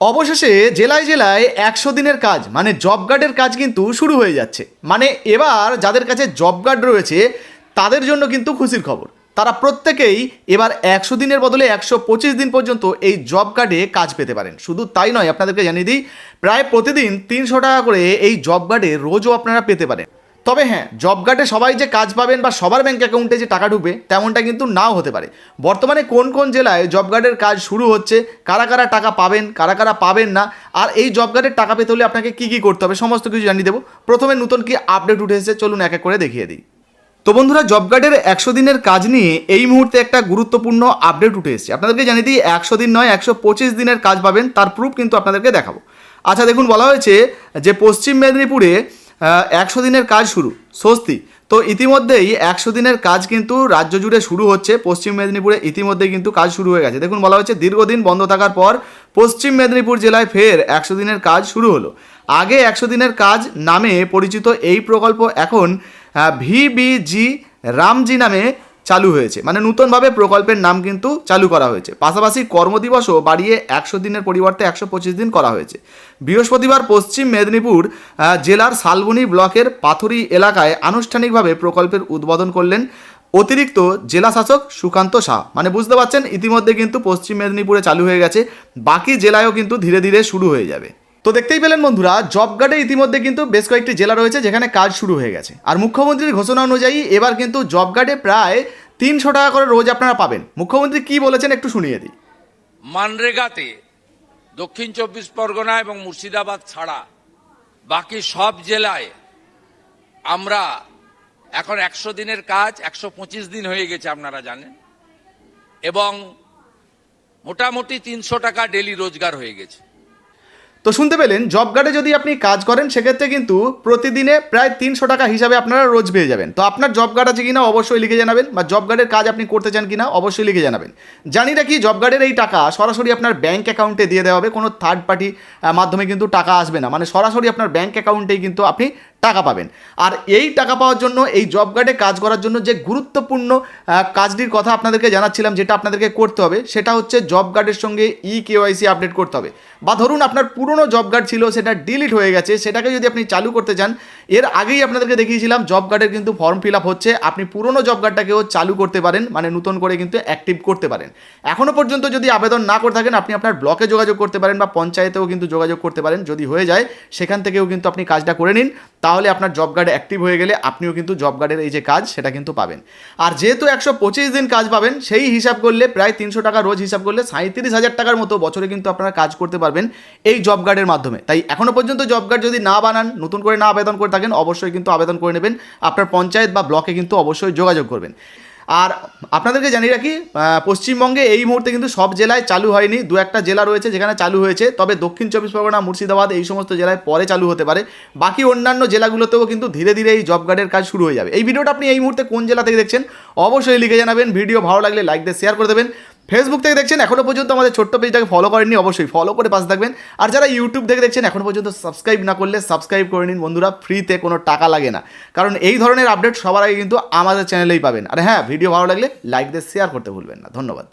অবশেষে জেলায় জেলায় 100 দিনের কাজ মানে জব কার্ডের কাজ কিন্তু শুরু হয়ে যাচ্ছে। মানে এবার যাদের কাছে জব কার্ড রয়েছে তাদের জন্য কিন্তু খুশির খবর। তারা প্রত্যেকেই এবার 100 দিনের বদলে 125 দিন পর্যন্ত এই জব কার্ডে কাজ পেতে পারেন। শুধু তাই নয়, আপনাদেরকে জানিয়ে দিই, প্রায় প্রতিদিন 300 টাকা করে এই জব কার্ডে রোজও আপনারা পেতে পারেন। তবে হ্যাঁ, জব কার্ডে সবাই যে কাজ পাবেন বা সবার ব্যাঙ্ক অ্যাকাউন্টে যে টাকা ঢুকবে তেমনটা কিন্তু নাও হতে পারে। বর্তমানে কোন কোন জেলায় জব কার্ডের কাজ শুরু হচ্ছে, কারা কারা টাকা পাবেন, কারা কারা পাবেন না, আর এই জব কার্ডের টাকা পেতে হলে আপনাকে কী কী করতে হবে সমস্ত কিছু জানিয়ে দেবো। প্রথমে নতুন কি আপডেট উঠে এসেছে চলুন এক এক করে দেখিয়ে দিই। তো বন্ধুরা, জব কার্ডের 100 দিনের কাজ নিয়ে এই মুহূর্তে একটা গুরুত্বপূর্ণ আপডেট উঠে এসেছে। আপনাদেরকে জানিয়ে দিই, 100 দিন নয় 125 দিনের কাজ পাবেন, তার প্রুফ কিন্তু আপনাদেরকে দেখাবো। আচ্ছা দেখুন, বলা হয়েছে যে পশ্চিম মেদিনীপুরে 100 দিনের কাজ শুরু, স্বস্তি। তো ইতিমধ্যেই 100 দিনের কাজ কিন্তু রাজ্য জুড়ে শুরু হচ্ছে। পশ্চিম মেদিনীপুরে ইতিমধ্যেই কিন্তু কাজ শুরু হয়ে গেছে। দেখুন, বলা হচ্ছে দীর্ঘদিন বন্ধ থাকার পর পশ্চিম মেদিনীপুর জেলায় ফের 100 দিনের কাজ শুরু হলো। আগে 100 দিনের কাজ নামে পরিচিত এই প্রকল্প এখন ভিবিজি রামজি নামে চালু হয়েছে। মানে নতুনভাবে প্রকল্পের নাম কিন্তু চালু করা হয়েছে। পাশাপাশি কর্মদিবসও বাড়িয়ে 100 দিনের পরিবর্তে 125 দিন করা হয়েছে। বৃহস্পতিবার পশ্চিম মেদিনীপুর জেলার শালবনী ব্লকের পাথুরি এলাকায় আনুষ্ঠানিকভাবে প্রকল্পের উদ্বোধন করলেন অতিরিক্ত জেলা শাসক সুকান্ত শাহ। মানে বুঝতে পারছেন, ইতিমধ্যে কিন্তু পশ্চিম মেদিনীপুরে চালু হয়ে গেছে, বাকি জেলায়ও কিন্তু ধীরে ধীরে শুরু হয়ে যাবে। তো দেখতেই পেলেন বন্ধুরা, জব কার্ডে ইতিমধ্যে কিন্তু বেশ কয়েকটি জেলা রয়েছে যেখানে কাজ শুরু হয়ে গেছে। আর মুখ্যমন্ত্রীর ঘোষণা অনুযায়ী এবার কিন্তু জব কার্ডে প্রায় 300 টাকা করে রোজ আপনারা পাবেন। মুখ্যমন্ত্রী কি বলেছেন একটু শুনিয়ে দিই। মানরেগাতে দক্ষিণ 24 পরগনা এবং মুর্শিদাবাদ ছাড়া বাকি সব জেলায় আমরা এখন 100 দিনের কাজ 125 দিন হয়ে গেছে আপনারা জানেন, এবং মোটামুটি 300 টাকা ডেলি রোজগার হয়ে গেছে। তো শুনতে পেলেন, জব কার্ডে যদি আপনি কাজ করেন সেক্ষেত্রে কিন্তু প্রতিদিনে প্রায় 300 টাকা হিসাবে আপনারা রোজ পেয়ে যাবেন। তো আপনার জব কার্ড আছে কিনা অবশ্যই লিখে জানাবেন, বা জব কার্ডের কাজ আপনি করতে চান কিনা অবশ্যই লিখে জানাবেন। জানি রাখি, জব কার্ডের এই টাকা সরাসরি আপনার ব্যাঙ্ক অ্যাকাউন্টে দিয়ে দেওয়া হবে, কোনো থার্ড পার্টি মাধ্যমে কিন্তু টাকা আসবে না। মানে সরাসরি আপনার ব্যাঙ্ক অ্যাকাউন্টেই কিন্তু আপনি টাকা পাবেন। আর এই টাকা পাওয়ার জন্য, এই জব কার্ডে কাজ করার জন্য যে গুরুত্বপূর্ণ কাজটির কথা আপনাদেরকে জানাচ্ছিলাম, যেটা আপনাদেরকে করতে হবে সেটা হচ্ছে জব কার্ডের সঙ্গে KYC আপডেট করতে হবে। বা ধরুন আপনার পুরনো জব কার্ড ছিল, সেটা ডিলিট হয়ে গেছে, সেটাকে যদি আপনি চালু করতে চান, এর আগেই আপনাদেরকে দেখিয়েছিলাম জব কার্ডের কিন্তু ফর্ম ফিল আপ হচ্ছে। আপনি পুরনো জব কার্ডটাকেও চালু করতে পারেন, মানে নতুন করে কিন্তু অ্যাক্টিভ করতে পারেন। এখনও পর্যন্ত যদি আবেদন না করে থাকেন, আপনি আপনার ব্লকে যোগাযোগ করতে পারেন বা পঞ্চায়েতেও কিন্তু যোগাযোগ করতে পারেন। যদি হয়ে যায় সেখান থেকেও কিন্তু আপনি কাজটা করে নিন, তাহলে আপনার জব কার্ড অ্যাক্টিভ হয়ে গেলে আপনিও কিন্তু জব কার্ডের এই যে কাজ সেটা কিন্তু পাবেন। আর যেহেতু 125 দিন কাজ পাবেন, সেই হিসাব করলে প্রায় 300 টাকা রোজ হিসাব করলে 37,000 টাকার মতো বছরে কিন্তু আপনারা কাজ করতে পারবেন এই জব কার্ডের মাধ্যমে। তাই এখনও পর্যন্ত জব কার্ড যদি না বানান, নতুন করে না আবেদন করে থাকেন, অবশ্যই কিন্তু আবেদন করে নেবেন। আপনার পঞ্চায়েত বা ব্লকে কিন্তু অবশ্যই যোগাযোগ করবেন। আর আপনাদেরকে জানিয়ে রাখি, পশ্চিমবঙ্গে এই মুহূর্তে কিন্তু সব জেলায় চালু হয়নি। দু একটা জেলা রয়েছে যেখানে চালু হয়েছে, তবে দক্ষিণ 24 পরগনা, মুর্শিদাবাদ এই সমস্ত জেলায় পরে চালু হতে পারে। বাকি অন্যান্য জেলাগুলোতেও কিন্তু ধীরে ধীরে এই জব কার্ডের কাজ শুরু হয়ে যাবে। এই ভিডিওটা আপনি এই মুহূর্তে কোন জেলা থেকে দেখছেন অবশ্যই লিখে জানাবেন। ভিডিও ভালো লাগলে লাইক দিয়ে শেয়ার করে দেবেন। ফেসবুক থেকে দেখছেন, এখনও পর্যন্ত আমাদের ছোট্ট পেজটাকে ফলো করেননি, অবশ্যই ফলো করে পাশে থাকবেন। আর যারা ইউটিউব থেকে দেখছেন এখনও পর্যন্ত সাবস্ক্রাইব না করলে সাবস্ক্রাইব করে নিন বন্ধুরা, ফ্রিতে, কোনো টাকা লাগে না। কারণ এই ধরনের আপডেট সবার আগে কিন্তু আমাদের চ্যানেলেই পাবেন। আর হ্যাঁ, ভিডিও ভালো লাগলে লাইক দিয়ে শেয়ার করতে ভুলবেন না। ধন্যবাদ।